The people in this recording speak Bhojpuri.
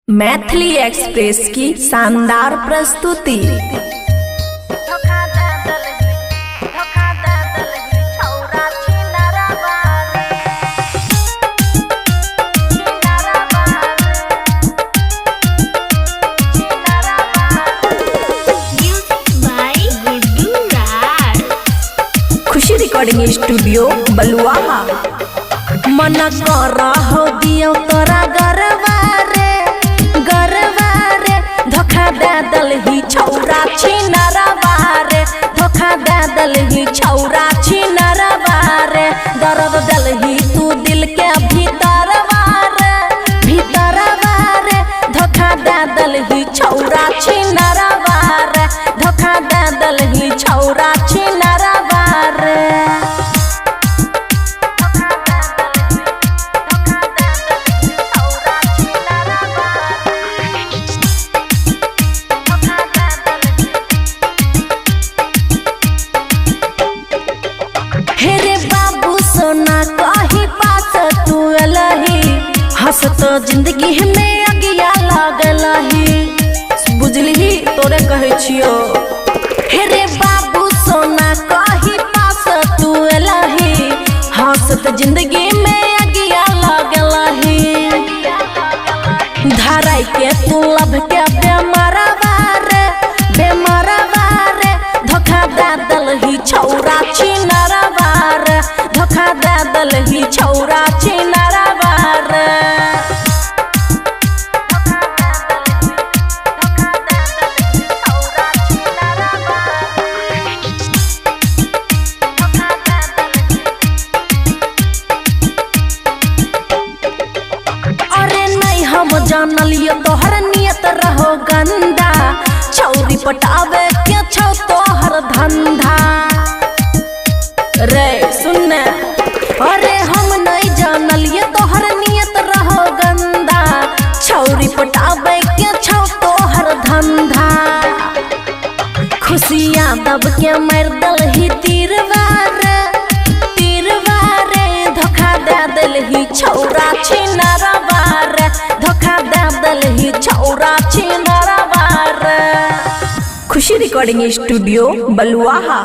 मैथिली एक्सप्रेस की शानदार प्रस्तुति। खुशी रिकॉर्डिंग स्टूडियो बलुआहा। मन कर हो दियो तोरा गरबा रे धोखा दे दल ही छौरा छिनरबा रे, धोखा दे दल ही छौरा छिनरबा रे, दर्द दल ही तू दिल के भीतरबा रे, धोखा दे दल ही छौरा छिनरबा रे, धोखा दे दल ही छौरा छिनरबा रे। हेरे बाबू सोना कही पास तू अलही, हंस तो जिंदगी में अगिया लागल ही, बुझली तोरे कहे छियो। हेरे बाबू सोना कही पास तू अलही, हंस तो जिंदगी में अगिया लागल ही, धराई के तू लब के बेमरबा रे, धोखा दे दल ही छौरा छिनरबा रे, धोखा दे दल ही छौरा छिनरबा रे। अरे नहीं हम जानलियो तोहर नियत रहो गंदा, छौरी पटावे के छौ तोहर धंधा रे सुनने। अरे हम नहीं जानलिए तोहर नियत रहो गंदा, छौरी पटावे के छौ तोहर धंधा, खुशियाँ दब के मार दल ही तीरवा रे, धोखा दे दल ही छौरा छिनरबा रे, धोखा दे दल ही छौरा छिनरबा रे। खुशी रिकॉर्डिंग स्टूडियो बलुआहा।